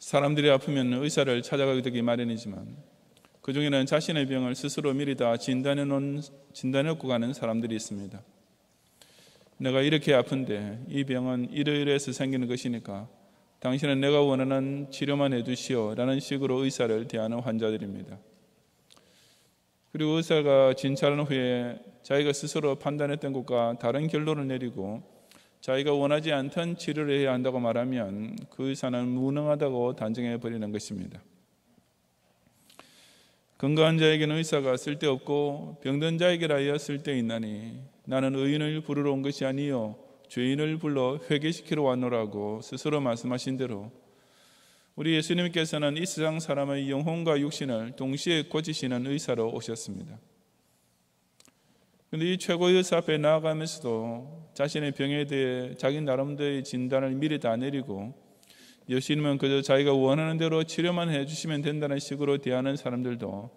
사람들이 아프면 의사를 찾아가게 되기 마련이지만 그 중에는 자신의 병을 스스로 미리 다 진단해놓고 가는 사람들이 있습니다. 내가 이렇게 아픈데 이 병은 이러이러해서 생기는 것이니까 당신은 내가 원하는 치료만 해주시오 라는 식으로 의사를 대하는 환자들입니다. 그리고 의사가 진찰한 후에 자기가 스스로 판단했던 것과 다른 결론을 내리고 자기가 원하지 않던 치료를 해야 한다고 말하면 그 의사는 무능하다고 단정해 버리는 것입니다. 건강한 자에게는 의사가 쓸데없고 병든 자에게라야 쓸데있나니 나는 의인을 부르러 온 것이 아니요 죄인을 불러 회개시키러 왔노라고 스스로 말씀하신 대로 우리 예수님께서는 이 세상 사람의 영혼과 육신을 동시에 고치시는 의사로 오셨습니다. 그런데 이 최고의 의사 앞에 나아가면서도 자신의 병에 대해 자기 나름대로의 진단을 미리 다 내리고 예수님은 그저 자기가 원하는 대로 치료만 해주시면 된다는 식으로 대하는 사람들도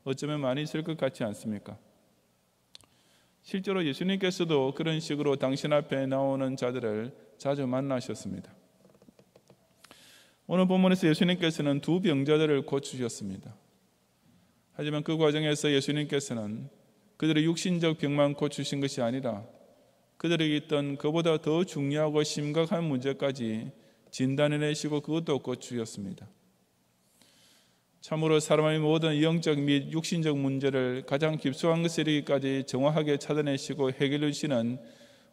어쩌면 많이 있을 것 같지 않습니까? 실제로 예수님께서도 그런 식으로 당신 앞에 나오는 자들을 자주 만나셨습니다. 오늘 본문에서 예수님께서는 두 병자들을 고치셨습니다. 하지만 그 과정에서 예수님께서는 그들의 육신적 병만 고치신 것이 아니라 그들에게 있던 그보다 더 중요하고 심각한 문제까지 진단해내시고 그것도 고치셨습니다. 참으로 사람의 모든 영적 및 육신적 문제를 가장 깊숙한 것에 이르기까지 정확하게 찾아내시고 해결해 주시는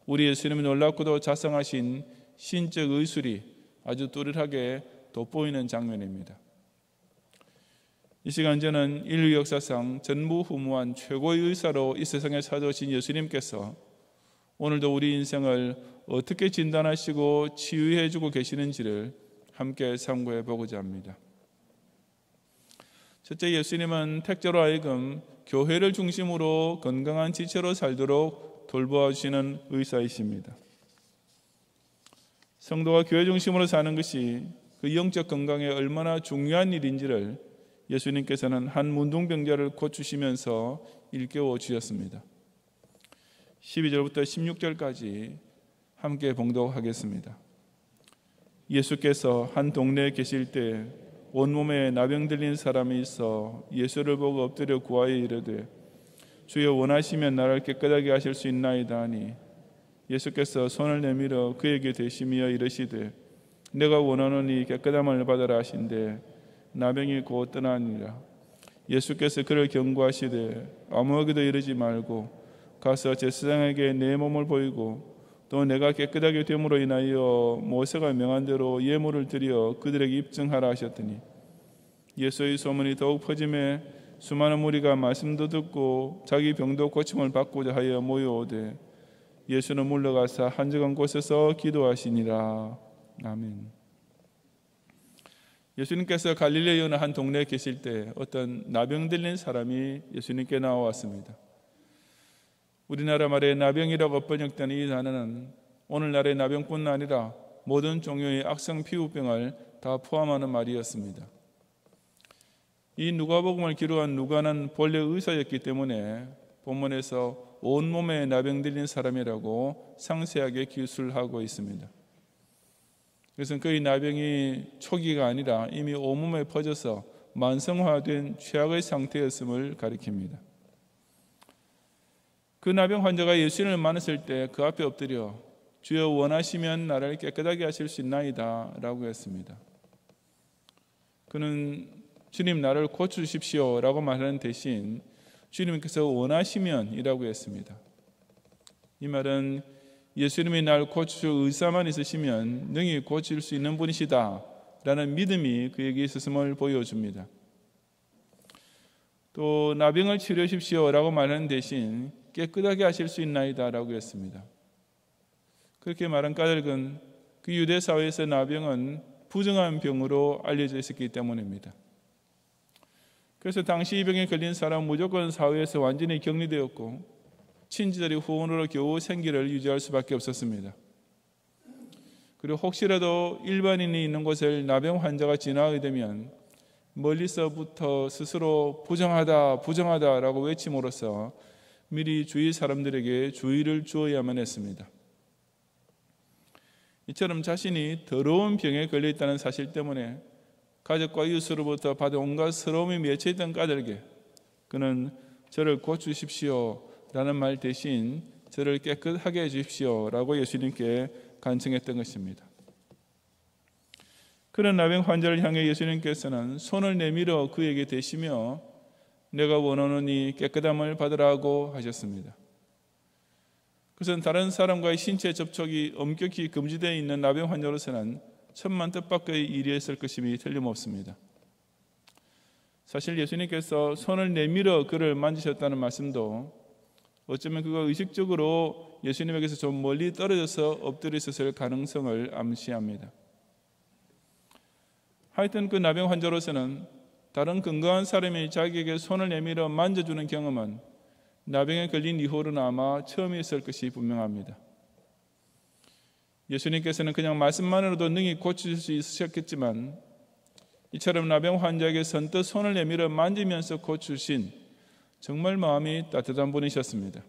우리 예수님의 놀랍고도 자상하신 신적 의술이 아주 뚜렷하게 돋보이는 장면입니다. 이 시간 저는 인류 역사상 전무후무한 최고의 의사로 이 세상에 찾아오신 예수님께서 오늘도 우리 인생을 어떻게 진단하시고 치유해 주고 계시는지를 함께 참고해 보고자 합니다. 첫째, 예수님은 택자로 하여금 교회를 중심으로 건강한 지체로 살도록 돌보아주시는 의사이십니다. 성도가 교회 중심으로 사는 것이 그 영적 건강에 얼마나 중요한 일인지를 예수님께서는 한 문둥병자를 고치시면서 일깨워 주셨습니다. 12절부터 16절까지 함께 봉독하겠습니다. 예수께서 한 동네에 계실 때 온몸에 나병 들린 사람이 있어 예수를 보고 엎드려 구하여 이르되 주여 원하시면 나를 깨끗하게 하실 수 있나이다 하니 예수께서 손을 내밀어 그에게 대시며 이르시되 내가 원하노니 깨끗함을 받으라 하신대 나병이 곧 떠나니라. 예수께서 그를 경고하시되 아무에게도 이르지 말고 가서 제사장에게 내 몸을 보이고 또 내가 깨끗하게 됨으로 인하여 모세가 명한 대로 예물을 드려 그들에게 입증하라 하셨더니 예수의 소문이 더욱 퍼짐에 수많은 무리가 말씀도 듣고 자기 병도 고침을 받고자 하여 모여오되 예수는 물러가사 한적한 곳에서 기도하시니라. 아멘. 예수님께서 갈릴리에 어느 한 동네에 계실 때 어떤 나병 들린 사람이 예수님께 나와왔습니다. 우리나라 말에 나병이라고 번역된 이 단어는 오늘날의 나병뿐 아니라 모든 종류의 악성 피부병을 다 포함하는 말이었습니다. 이 누가복음을 기록한 누가는 본래 의사였기 때문에 본문에서 온몸에 나병 들린 사람이라고 상세하게 기술하고 있습니다. 그래서 그의 나병이 초기가 아니라 이미 온몸에 퍼져서 만성화된 최악의 상태였음을 가리킵니다. 그 나병 환자가 예수님을 만났을 때 그 앞에 엎드려 주여 원하시면 나를 깨끗하게 하실 수 있나이다 라고 했습니다. 그는 주님 나를 고쳐주십시오 라고 말하는 대신 주님께서 원하시면 이라고 했습니다. 이 말은 예수님이 날 고쳐줄 의사만 있으시면 능히 고칠 수 있는 분이시다 라는 믿음이 그에게 있었음을 보여줍니다. 또 나병을 치료하십시오 라고 말하는 대신 깨끗하게 하실 수 있나이다 라고 했습니다. 그렇게 말한 까닭은 그 유대 사회에서 나병은 부정한 병으로 알려져 있었기 때문입니다. 그래서 당시 이 병에 걸린 사람은 무조건 사회에서 완전히 격리되었고 친지들이 후원으로 겨우 생기를 유지할 수밖에 없었습니다. 그리고 혹시라도 일반인이 있는 곳을 나병 환자가 지나가게 되면 멀리서부터 스스로 부정하다 부정하다라고 외침으로써 미리 주위 사람들에게 주의를 주어야만 했습니다. 이처럼 자신이 더러운 병에 걸려있다는 사실 때문에 가족과 이웃으로부터 받은 온갖 서러움이 맺혀있던 까닭에 그는 저를 고치십시오 라는 말 대신 저를 깨끗하게 해주십시오 라고 예수님께 간청했던 것입니다. 그런 나병 환자를 향해 예수님께서는 손을 내밀어 그에게 대시며 내가 원하노니 깨끗함을 받으라고 하셨습니다. 그것은 다른 사람과의 신체 접촉이 엄격히 금지되어 있는 나병 환자로서는 천만 뜻밖의 일이었을 것임이 틀림없습니다. 사실 예수님께서 손을 내밀어 그를 만지셨다는 말씀도 어쩌면 그가 의식적으로 예수님에게서 좀 멀리 떨어져서 엎드려 있었을 가능성을 암시합니다. 하여튼 그 나병 환자로서는 다른 건강한 사람이 자기에게 손을 내밀어 만져주는 경험은 나병에 걸린 이후로는 아마 처음이었을 것이 분명합니다. 예수님께서는 그냥 말씀만으로도 능히 고칠 수 있으셨겠지만 이처럼 나병 환자에게 선뜻 손을 내밀어 만지면서 고치신 정말 마음이 따뜻한 분이셨습니다.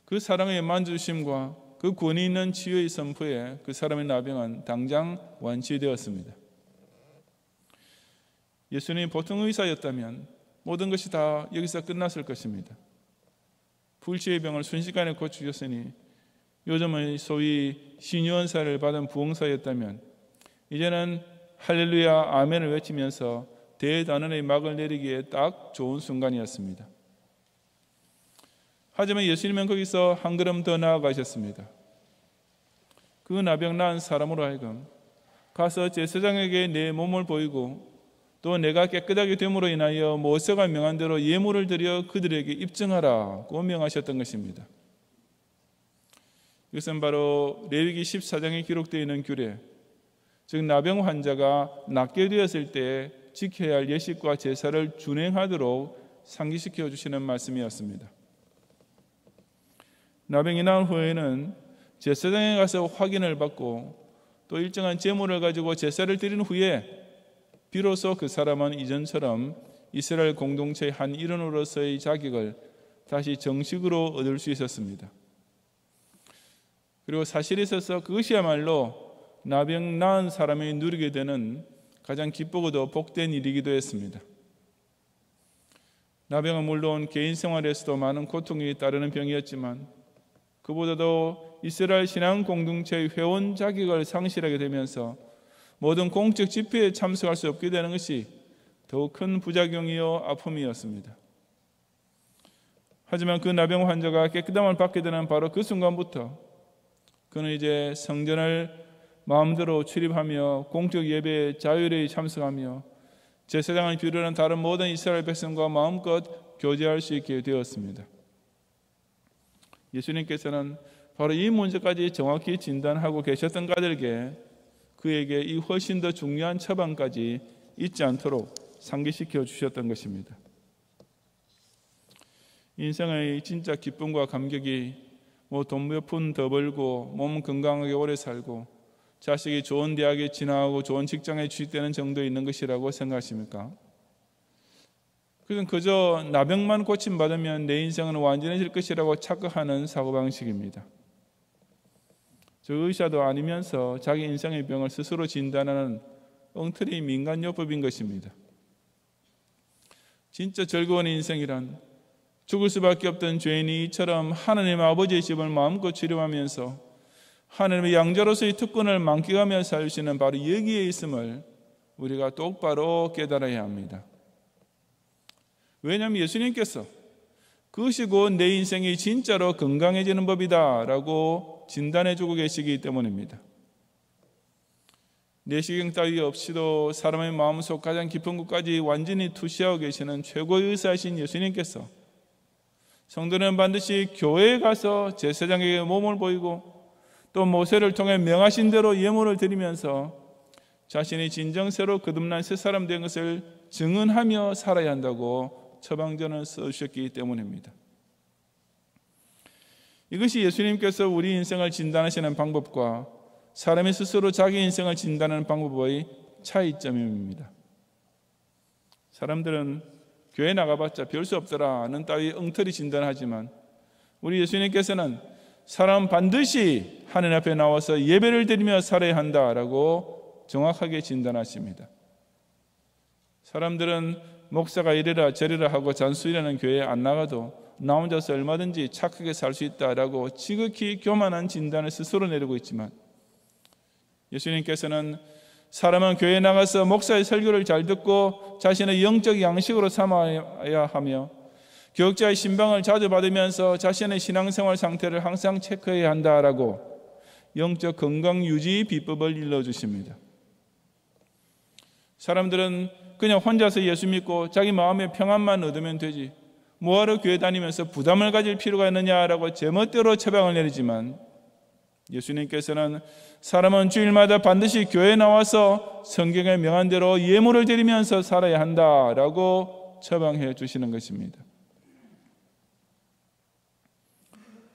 그 사랑의 만져주심과 그 권위 있는 치유의 선포에 그 사람의 나병은 당장 완치되었습니다. 예수님이 보통 의사였다면 모든 것이 다 여기서 끝났을 것입니다. 불치의 병을 순식간에 고치셨으니 요즘은 소위 신유원사를 받은 부흥사였다면 이제는 할렐루야 아멘을 외치면서 대단원의 막을 내리기에 딱 좋은 순간이었습니다. 하지만 예수님은 거기서 한 걸음 더 나아가셨습니다. 그 나병 나은 사람으로 하여금 가서 제사장에게 내 몸을 보이고 또 내가 깨끗하게 됨으로 인하여 모세가 명한 대로 예물을 드려 그들에게 입증하라고 명하셨던 것입니다. 이것은 바로 레위기 14장에 기록되어 있는 규례, 즉 나병 환자가 낫게 되었을 때 지켜야 할 예식과 제사를 준행하도록 상기시켜 주시는 말씀이었습니다. 나병이 나은 후에는 제사장에 가서 확인을 받고 또 일정한 제물을 가지고 제사를 드린 후에 비로소 그 사람은 이전처럼 이스라엘 공동체의 한 일원으로서의 자격을 다시 정식으로 얻을 수 있었습니다. 그리고 사실에 있어서 그것이야말로 나병 나은 사람이 누리게 되는 가장 기쁘고도 복된 일이기도 했습니다. 나병은 물론 개인 생활에서도 많은 고통이 따르는 병이었지만 그보다도 이스라엘 신앙 공동체의 회원 자격을 상실하게 되면서 모든 공적 집회에 참석할 수 없게 되는 것이 더욱 큰 부작용이요 아픔이었습니다. 하지만 그 나병 환자가 깨끗함을 받게 되는 바로 그 순간부터 그는 이제 성전을 마음대로 출입하며 공적 예배에 자유롭게 참석하며 제사장을 비롯한 다른 모든 이스라엘 백성과 마음껏 교제할 수 있게 되었습니다. 예수님께서는 바로 이 문제까지 정확히 진단하고 계셨던 까닭에 그에게 이 훨씬 더 중요한 처방까지 잊지 않도록 상기시켜 주셨던 것입니다. 인생의 진짜 기쁨과 감격이 돈 몇 푼 더 벌고 몸 건강하게 오래 살고 자식이 좋은 대학에 진학하고 좋은 직장에 취직되는 정도에 있는 것이라고 생각하십니까? 그것은 그저 나병만 고침받으면 내 인생은 완전해질 것이라고 착각하는 사고방식입니다. 저 의사도 아니면서 자기 인생의 병을 스스로 진단하는 엉터리 민간요법인 것입니다. 진짜 즐거운 인생이란 죽을 수밖에 없던 죄인이 이처럼 하나님 아버지의 집을 마음껏 치료하면서 하나님의 양자로서의 특권을 만끽하며 살시는 바로 여기에 있음을 우리가 똑바로 깨달아야 합니다. 왜냐하면 예수님께서 그것이 곧 내 인생이 진짜로 건강해지는 법이다 라고 진단해주고 계시기 때문입니다. 내시경 따위 없이도 사람의 마음속 가장 깊은 곳까지 완전히 투시하고 계시는 최고의 의사이신 예수님께서 성도는 반드시 교회에 가서 제사장에게 몸을 보이고 또 모세를 통해 명하신 대로 예물을 드리면서 자신이 진정새로 거듭난 새 사람 된 것을 증언하며 살아야 한다고 처방전을 써주셨기 때문입니다. 이것이 예수님께서 우리 인생을 진단하시는 방법과 사람이 스스로 자기 인생을 진단하는 방법의 차이점입니다. 사람들은 교회 나가봤자 별 수 없더라는 따위 엉터리 진단하지만 우리 예수님께서는 사람 반드시 하나님 앞에 나와서 예배를 드리며 살아야 한다라고 정확하게 진단하십니다. 사람들은 목사가 이래라 저래라 하고 잔소리하는 교회에 안 나가도 나 혼자서 얼마든지 착하게 살 수 있다라고 지극히 교만한 진단을 스스로 내리고 있지만, 예수님께서는 사람은 교회에 나가서 목사의 설교를 잘 듣고 자신의 영적 양식으로 삼아야 하며 교육자의 신방을 자주 받으면서 자신의 신앙생활 상태를 항상 체크해야 한다라고 영적 건강 유지 비법을 일러주십니다. 사람들은 그냥 혼자서 예수 믿고 자기 마음의 평안만 얻으면 되지 뭐하러 교회 다니면서 부담을 가질 필요가 있느냐라고 제멋대로 처방을 내리지만, 예수님께서는 사람은 주일마다 반드시 교회에 나와서 성경에 명한 대로 예물을 드리면서 살아야 한다라고 처방해 주시는 것입니다.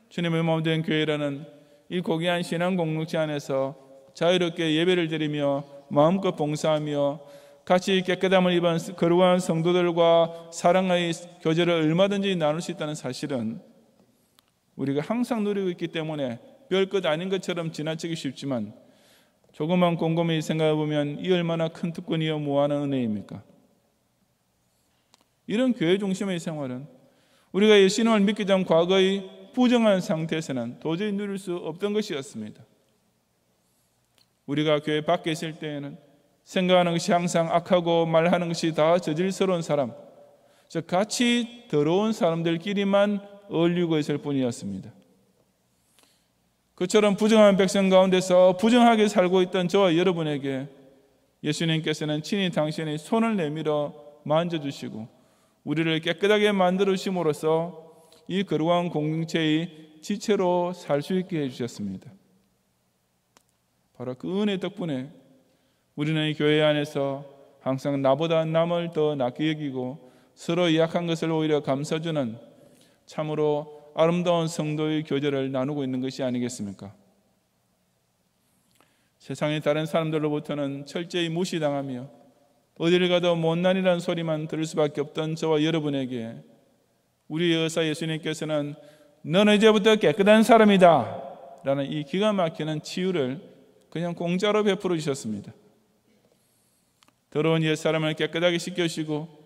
주님의 몸된 교회라는 이 고귀한 신앙 공동체 안에서 자유롭게 예배를 드리며 마음껏 봉사하며 같이 깨끗함을 입은 거룩한 성도들과 사랑의 교제를 얼마든지 나눌 수 있다는 사실은 우리가 항상 누리고 있기 때문에 별것 아닌 것처럼 지나치기 쉽지만, 조금만 곰곰이 생각해 보면 이 얼마나 큰 특권이요 무한한 은혜입니까? 이런 교회 중심의 생활은 우리가 예수님을 믿기 전 과거의 부정한 상태에서는 도저히 누릴 수 없던 것이었습니다. 우리가 교회 밖에 있을 때에는 생각하는 것이 항상 악하고 말하는 것이 다 저질스러운 사람, 즉 같이 더러운 사람들끼리만 어울리고 있을 뿐이었습니다. 그처럼 부정한 백성 가운데서 부정하게 살고 있던 저와 여러분에게 예수님께서는 친히 당신의 손을 내밀어 만져주시고 우리를 깨끗하게 만들어 주심으로써 이 거룩한 공동체의 지체로 살 수 있게 해주셨습니다. 바로 그 은혜 덕분에 우리는 이 교회 안에서 항상 나보다 남을 더 낫게 여기고 서로 약한 것을 오히려 감싸주는 참으로 아름다운 성도의 교제를 나누고 있는 것이 아니겠습니까? 세상의 다른 사람들로부터는 철저히 무시당하며 어디를 가도 못난이라는 소리만 들을 수밖에 없던 저와 여러분에게 우리 의사 예수님께서는 너는 이제부터 깨끗한 사람이다 라는 이 기가 막히는 치유를 그냥 공짜로 베풀어 주셨습니다. 더러운 옛사람을 깨끗하게 씻겨주시고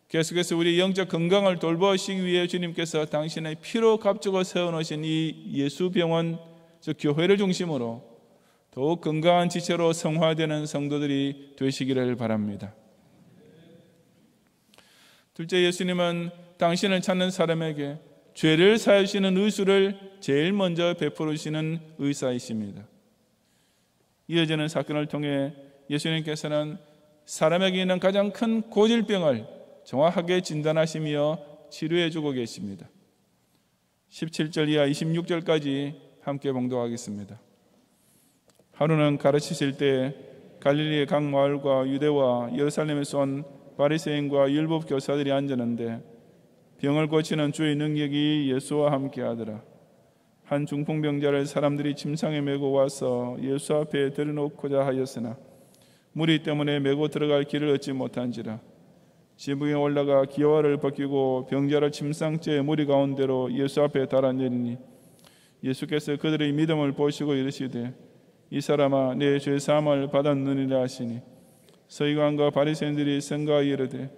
계속해서 우리 영적 건강을 돌보시기 위해 주님께서 당신의 피로 값주고 세워놓으신 이 예수병원, 즉 교회를 중심으로 더욱 건강한 지체로 성화되는 성도들이 되시기를 바랍니다. 둘째, 예수님은 당신을 찾는 사람에게 죄를 사해 주시는 의수를 제일 먼저 베풀어 주시는 의사이십니다. 이어지는 사건을 통해 예수님께서는 사람에게 있는 가장 큰 고질병을 정확하게 진단하시며 치료해주고 계십니다. 17절 이하 26절까지 함께 봉독하겠습니다. 하루는 가르치실 때 갈릴리의 각 마을과 유대와 예루살렘에서 온 바리새인과 율법 교사들이 앉았는데 병을 고치는 주의 능력이 예수와 함께 하더라. 한 중풍병자를 사람들이 침상에 메고 와서 예수 앞에 들여놓고자 하였으나 무리 때문에 메고 들어갈 길을 얻지 못한지라. 지붕에 올라가 기와를 벗기고 병자를 침상째 무리 가운데로 예수 앞에 달아내리니 예수께서 그들의 믿음을 보시고 이르시되 이 사람아 내 죄 사함을 받았느니라 하시니 서기관과 바리새인들이 생각하여 이르되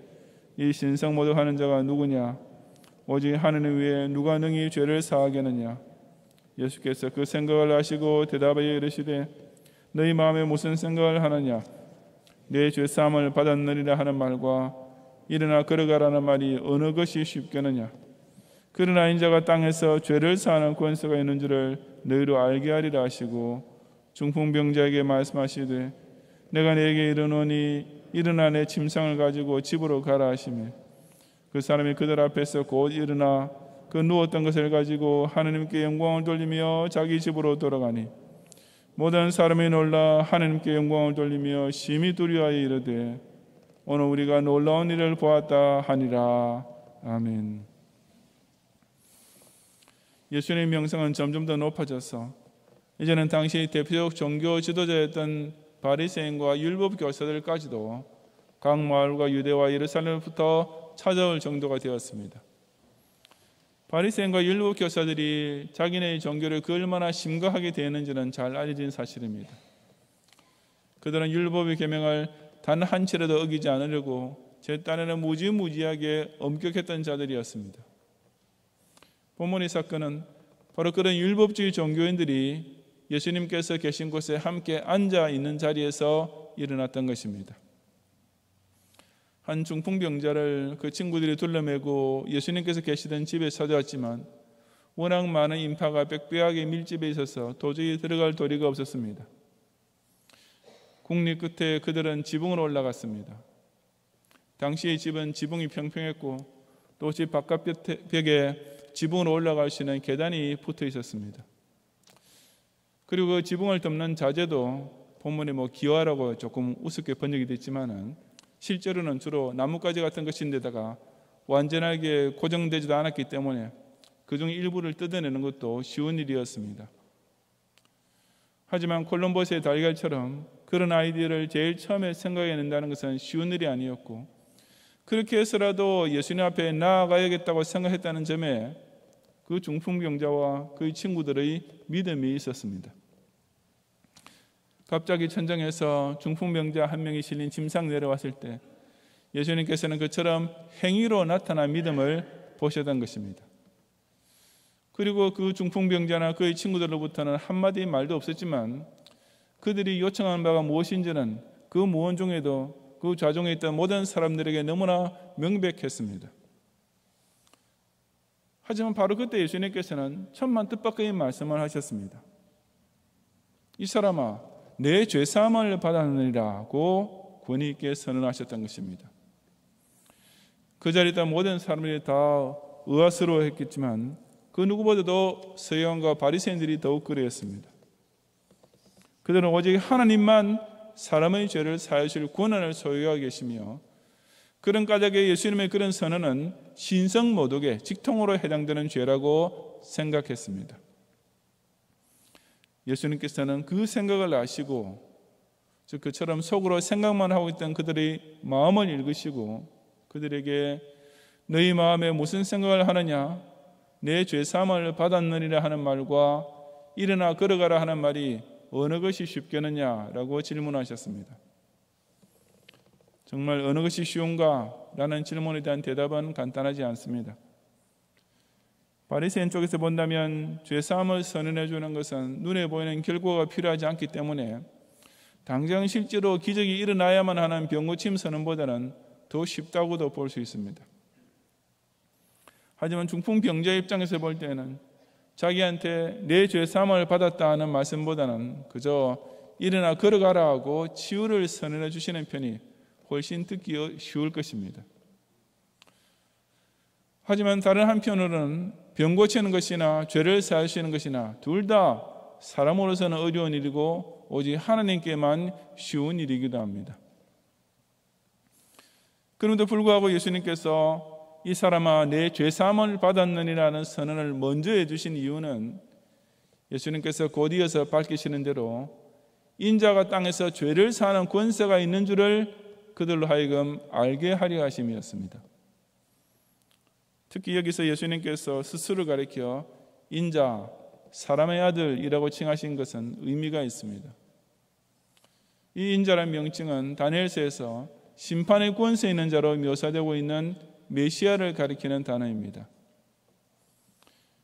이 신성모독하는 자가 누구냐? 오직 하느님 외에 누가 능히 죄를 사하겠느냐? 예수께서 그 생각을 하시고 대답하여 이르시되 너희 마음에 무슨 생각을 하느냐? 내 죄 사함을 받았느니라 하는 말과 일어나 걸어가라는 말이 어느 것이 쉽겠느냐? 그러나 인자가 땅에서 죄를 사하는 권세가 있는 줄을 너희로 알게 하리라 하시고 중풍병자에게 말씀하시되 내가 네게 이르노니 일어나 내 침상을 가지고 집으로 가라 하시며 그 사람이 그들 앞에서 곧 일어나 그 누웠던 것을 가지고 하느님께 영광을 돌리며 자기 집으로 돌아가니 모든 사람이 놀라 하느님께 영광을 돌리며 심히 두려워하여 이르되 오늘 우리가 놀라운 일을 보았다 하니라. 아멘. 예수님의 명성은 점점 더 높아져서 이제는 당시 대표적 종교 지도자였던 바리새인과 율법 교사들까지도 각 마을과 유대와 예루살렘부터 찾아올 정도가 되었습니다. 바리새인과 율법 교사들이 자기네의 종교를 그 얼마나 심각하게 대했는지는 잘 알려진 사실입니다. 그들은 율법의 계명을 단 한 채라도 어기지 않으려고 제 딴에는 무지무지하게 엄격했던 자들이었습니다. 본문의 사건은 바로 그런 율법주의 종교인들이 예수님께서 계신 곳에 함께 앉아 있는 자리에서 일어났던 것입니다. 한 중풍병자를 그 친구들이 둘러매고 예수님께서 계시던 집에 찾아왔지만 워낙 많은 인파가 빽빽하게 밀집해 있어서 도저히 들어갈 도리가 없었습니다. 국리 끝에 그들은 지붕으로 올라갔습니다. 당시의 집은 지붕이 평평했고 또 집 바깥벽에 지붕으로 올라갈 수 있는 계단이 붙어 있었습니다. 그리고 그 지붕을 덮는 자재도 본문에 기와라고 조금 우습게 번역이 됐지만은 실제로는 주로 나뭇가지 같은 것인데다가 완전하게 고정되지도 않았기 때문에 그중 일부를 뜯어내는 것도 쉬운 일이었습니다. 하지만 콜럼버스의 달걀처럼 그런 아이디어를 제일 처음에 생각해낸다는 것은 쉬운 일이 아니었고 그렇게 해서라도 예수님 앞에 나아가야겠다고 생각했다는 점에 그 중풍병자와 그의 친구들의 믿음이 있었습니다. 갑자기 천정에서 중풍병자 한 명이 실린 짐상 내려왔을 때 예수님께서는 그처럼 행위로 나타난 믿음을 보셨던 것입니다. 그리고 그 중풍병자나 그의 친구들로부터는 한마디 말도 없었지만 그들이 요청하는 바가 무엇인지는 그 무언 중에도 그 좌중에 있던 모든 사람들에게 너무나 명백했습니다. 하지만 바로 그때 예수님께서는 천만 뜻밖의 말씀을 하셨습니다. 이 사람아, 내 죄사함을 받았느니라고 권위 있게 선언하셨던 것입니다. 그 자리에 있던 모든 사람들이 다 의아스러워했겠지만 그 누구보다도 서기관과 바리새인들이 더욱 그러했습니다. 그들은 오직 하나님만 사람의 죄를 사하여 주실 권한을 소유하고 계시며 그런 까닭에 예수님의 그런 선언은 신성모독의 직통으로 해당되는 죄라고 생각했습니다. 예수님께서는 그 생각을 아시고 즉 그처럼 속으로 생각만 하고 있던 그들의 마음을 읽으시고 그들에게 너희 마음에 무슨 생각을 하느냐 내 죄사함을 받았느니라 하는 말과 일어나 걸어가라 하는 말이 어느 것이 쉽겠느냐라고 질문하셨습니다. 정말 어느 것이 쉬운가? 라는 질문에 대한 대답은 간단하지 않습니다. 바리새인 쪽에서 본다면 죄사함을 선언해 주는 것은 눈에 보이는 결과가 필요하지 않기 때문에 당장 실제로 기적이 일어나야만 하는 병고침 선언보다는 더 쉽다고도 볼 수 있습니다. 하지만 중풍병자 입장에서 볼 때는 자기한테 내 죄사함을 받았다 하는 말씀보다는 그저 일어나 걸어가라 하고 치유를 선언해 주시는 편이 훨씬 듣기 쉬울 것입니다. 하지만 다른 한편으로는 병 고치는 것이나 죄를 사하시는 것이나 둘 다 사람으로서는 어려운 일이고 오직 하나님께만 쉬운 일이기도 합니다. 그런데도 불구하고 예수님께서 이 사람아 내 죄사함을 받았느니라는 선언을 먼저 해주신 이유는 예수님께서 곧 이어서 밝히시는 대로 인자가 땅에서 죄를 사하는 권세가 있는 줄을 그들로 하여금 알게 하려 하심이었습니다. 특히 여기서 예수님께서 스스로를 가리켜 인자, 사람의 아들이라고 칭하신 것은 의미가 있습니다. 이 인자라는 명칭은 다니엘서에서 심판의 권세 있는 자로 묘사되고 있는 메시아를 가리키는 단어입니다.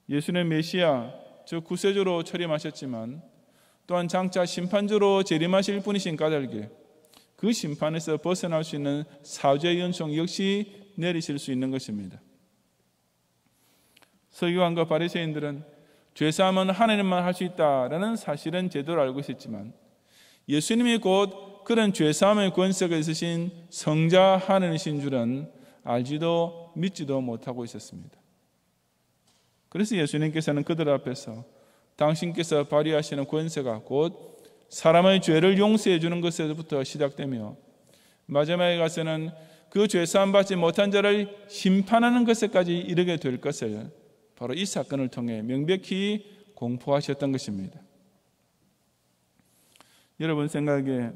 예수는 메시아, 즉 구세주로 철임하셨지만 또한 장차 심판주로 재림하실 분이신 까닭에 그 심판에서 벗어날 수 있는 사죄의 연총 역시 내리실 수 있는 것입니다. 서기관과 바리새인들은 죄사함은 하나님만 할 수 있다라는 사실은 제대로 알고 있었지만 예수님이 곧 그런 죄사함의 권세가 있으신 성자 하나님이신 줄은 알지도 믿지도 못하고 있었습니다. 그래서 예수님께서는 그들 앞에서 당신께서 발휘하시는 권세가 곧 사람의 죄를 용서해 주는 것에서부터 시작되며 마지막에 가서는 그 죄사함 받지 못한 자를 심판하는 것에까지 이르게 될 것을 바로 이 사건을 통해 명백히 공포하셨던 것입니다. 여러분 생각에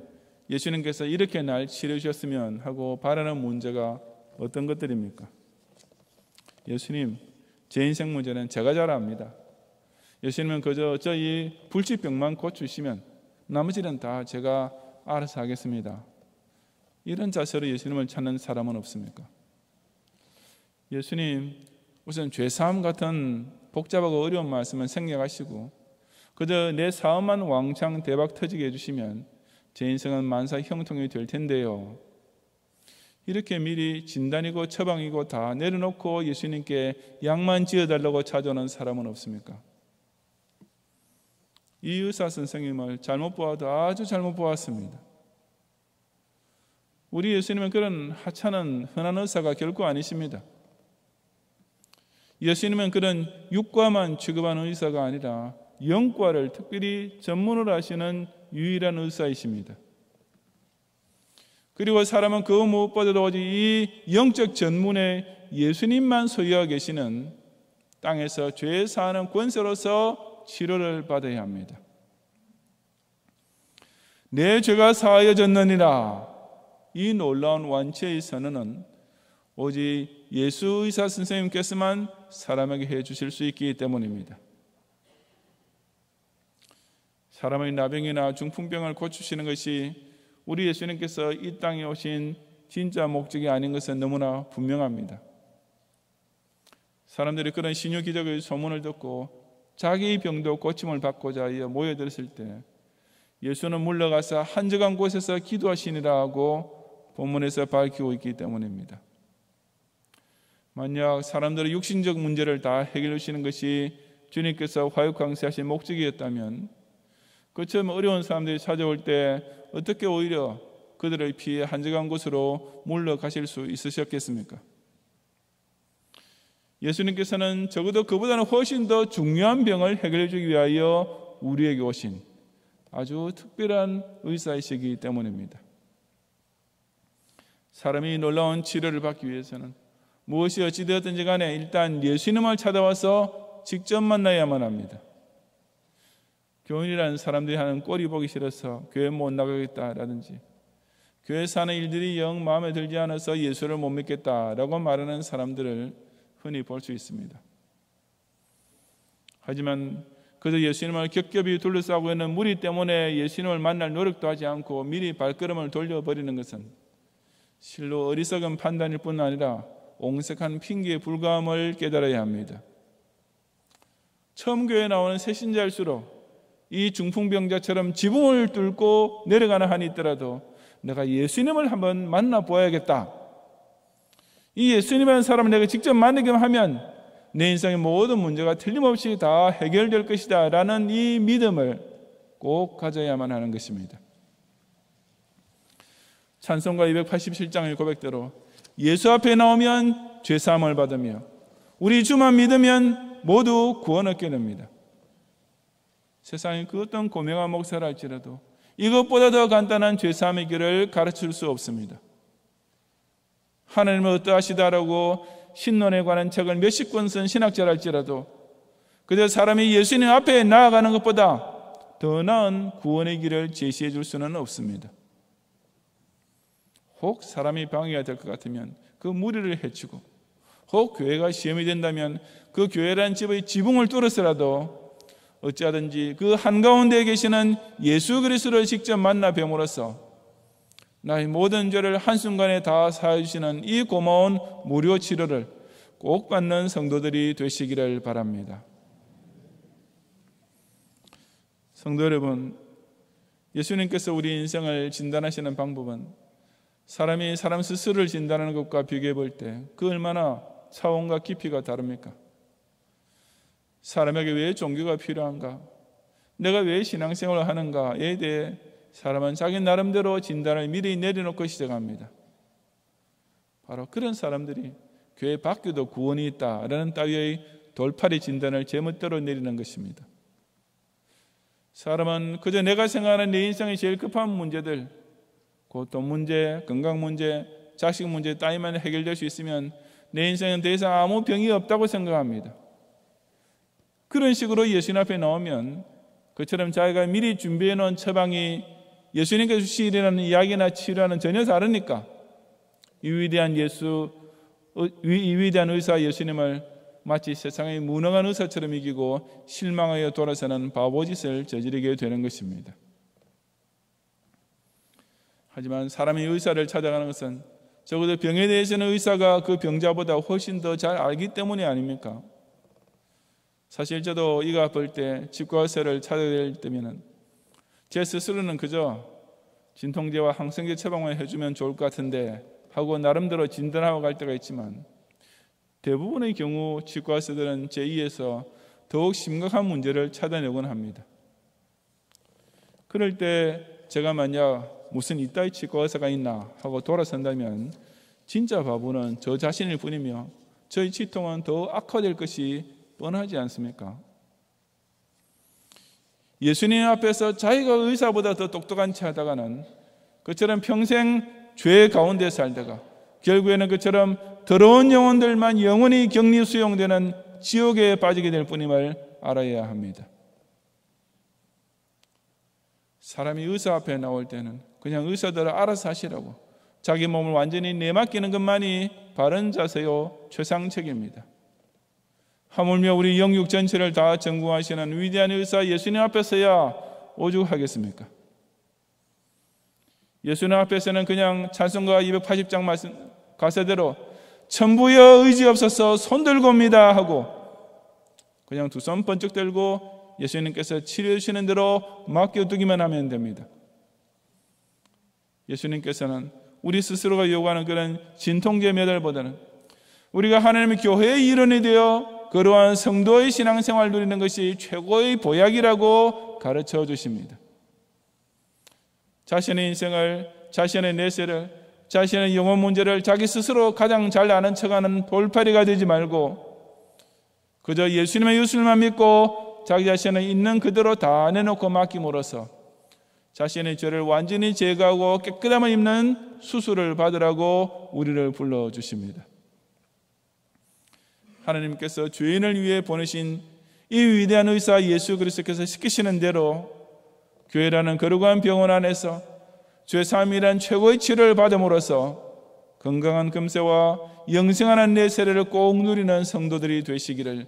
예수님께서 이렇게 날 치료하셨으면 하고 바라는 문제가 어떤 것들입니까? 예수님, 제 인생 문제는 제가 잘 압니다. 예수님은 그저 저희 불치병만 고치시면 나머지는 다 제가 알아서 하겠습니다. 이런 자세로 예수님을 찾는 사람은 없습니까? 예수님 우선 죄사함 같은 복잡하고 어려운 말씀은 생략하시고 그저 내 사업만 왕창 대박 터지게 해주시면 제 인생은 만사 형통이 될 텐데요. 이렇게 미리 진단이고 처방이고 다 내려놓고 예수님께 약만 지어달라고 찾아오는 사람은 없습니까? 이 의사 선생님을 잘못 보아도 아주 잘못 보았습니다. 우리 예수님은 그런 하찮은 흔한 의사가 결코 아니십니다. 예수님은 그런 육과만 취급하는 의사가 아니라 영과를 특별히 전문으로 하시는 유일한 의사이십니다. 그리고 사람은 그 무엇보다도 오직 이 영적 전문에 예수님만 소유하고 계시는 땅에서 죄 사하는 권세로서 치료를 받아야 합니다. 내 죄가 사하여졌느니라. 이 놀라운 완치의 선언은 오직 예수 의사 선생님께서만 사람에게 해주실 수 있기 때문입니다. 사람의 나병이나 중풍병을 고치시는 것이 우리 예수님께서 이 땅에 오신 진짜 목적이 아닌 것은 너무나 분명합니다. 사람들이 그런 신유 기적의 소문을 듣고 자기 병도 고침을 받고자 하여 모여들었을 때 예수는 물러가서 한적한 곳에서 기도하시니라 하고 본문에서 밝히고 있기 때문입니다. 만약 사람들의 육신적 문제를 다 해결해 주시는 것이 주님께서 화육강세하신 목적이었다면 그처럼 어려운 사람들이 찾아올 때 어떻게 오히려 그들을 피해 한적한 곳으로 물러가실 수 있으셨겠습니까? 예수님께서는 적어도 그보다는 훨씬 더 중요한 병을 해결해 주기 위하여 우리에게 오신 아주 특별한 의사이시기 때문입니다. 사람이 놀라운 치료를 받기 위해서는 무엇이 어찌되었든지 간에 일단 예수님을 찾아와서 직접 만나야만 합니다. 교인이라는 사람들이 하는 꼴이 보기 싫어서 교회 못 나가겠다라든지 교회 사는 일들이 영 마음에 들지 않아서 예수를 못 믿겠다라고 말하는 사람들을 흔히 볼 수 있습니다. 하지만 그저 예수님을 겹겹이 둘러싸고 있는 무리 때문에 예수님을 만날 노력도 하지 않고 미리 발걸음을 돌려버리는 것은 실로 어리석은 판단일 뿐 아니라 옹색한 핑계에 불과함을 깨달아야 합니다. 처음 교회에 나오는 새신자일수록 이 중풍병자처럼 지붕을 뚫고 내려가는 한이 있더라도 내가 예수님을 한번 만나보아야겠다. 이 예수님이라는 사람을 내가 직접 만나기만 하면 내 인생의 모든 문제가 틀림없이 다 해결될 것이다 라는 이 믿음을 꼭 가져야만 하는 것입니다. 찬송가 287장의 고백대로 예수 앞에 나오면 죄사함을 받으며 우리 주만 믿으면 모두 구원 얻게 됩니다. 세상에 그 어떤 고명한 목사라 할지라도 이것보다 더 간단한 죄사함의 길을 가르칠 수 없습니다. 하나님은 어떠하시다라고 신론에 관한 책을 몇십 권 쓴 신학자랄지라도 그저 사람이 예수님 앞에 나아가는 것보다 더 나은 구원의 길을 제시해 줄 수는 없습니다. 혹 사람이 방해가 될 것 같으면 그 무리를 해치고 혹 교회가 시험이 된다면 그 교회라는 집의 지붕을 뚫어서라도 어찌하든지 그 한가운데에 계시는 예수 그리스도를 직접 만나 뵈므로써 나의 모든 죄를 한순간에 다 사해 주시는 이 고마운 무료 치료를 꼭 받는 성도들이 되시기를 바랍니다. 성도 여러분, 예수님께서 우리 인생을 진단하시는 방법은 사람이 사람 스스로를 진단하는 것과 비교해 볼 때 그 얼마나 차원과 깊이가 다릅니까? 사람에게 왜 종교가 필요한가? 내가 왜 신앙생활을 하는가에 대해 사람은 자기 나름대로 진단을 미리 내려놓고 시작합니다. 바로 그런 사람들이 교회 밖에도 구원이 있다라는 따위의 돌팔이 진단을 제멋대로 내리는 것입니다. 사람은 그저 내가 생각하는 내 인생의 제일 급한 문제들, 돈 문제, 건강 문제, 자식 문제 따위만 해결될 수 있으면 내 인생은 더 이상 아무 병이 없다고 생각합니다. 그런 식으로 예수님 앞에 나오면 그처럼 자기가 미리 준비해 놓은 처방이 예수님께서 주시리라는 이야기나 치료와는 전혀 다르니까 이 위대한 의사 예수님을 마치 세상의 무능한 의사처럼 이기고 실망하여 돌아서는 바보짓을 저지르게 되는 것입니다. 하지만 사람이 의사를 찾아가는 것은 적어도 병에 대해서는 의사가 그 병자보다 훨씬 더 잘 알기 때문이 아닙니까? 사실 저도 이가 아플 때 치과 의사를 찾아야 될 때면 제 스스로는 그저 진통제와 항생제 처방만 해주면 좋을 것 같은데 하고 나름대로 진단하고 갈 때가 있지만, 대부분의 경우 치과 의사들은 제2에서 더욱 심각한 문제를 찾아내곤 합니다. 그럴 때 제가 만약 무슨 이따위 치과 의사가 있나 하고 돌아선다면 진짜 바보는 저 자신일 뿐이며 저희 치통은 더 악화될 것이 뻔하지 않습니까? 예수님 앞에서 자기가 의사보다 더 똑똑한 체 하다가는 그처럼 평생 죄 가운데 살다가 결국에는 그처럼 더러운 영혼들만 영원히 격리 수용되는 지옥에 빠지게 될 뿐임을 알아야 합니다. 사람이 의사 앞에 나올 때는 그냥 의사들 알아서 하시라고 자기 몸을 완전히 내맡기는 것만이 바른 자세요 최상책입니다. 하물며 우리 영육 전체를 다 전궁하시는 위대한 의사 예수님 앞에서야 오죽하겠습니까? 예수님 앞에서는 그냥 찬송가 280장 말씀 가사대로 천부여 의지없어서 손들고 옵니다 하고 그냥 두 손 번쩍 들고 예수님께서 치료해 주시는 대로 맡겨두기만 하면 됩니다. 예수님께서는 우리 스스로가 요구하는 그런 진통제 메달보다는 우리가 하나님의 교회의 일원이 되어 그러한 성도의 신앙생활을 누리는 것이 최고의 보약이라고 가르쳐 주십니다. 자신의 인생을, 자신의 내세를, 자신의 영혼 문제를 자기 스스로 가장 잘 아는 척하는 돌팔이가 되지 말고 그저 예수님의 유술만 믿고 자기 자신을 있는 그대로 다 내놓고 맡김으로써 자신의 죄를 완전히 제거하고 깨끗함을 입는 수술을 받으라고 우리를 불러주십니다. 하나님께서 죄인을 위해 보내신 이 위대한 의사 예수 그리스도께서 시키시는 대로 교회라는 거룩한 병원 안에서 죄사함이란 최고의 치료를 받음으로써 건강한 금세와 영생하는 내 세례를 꼭 누리는 성도들이 되시기를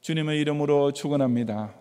주님의 이름으로 축원합니다.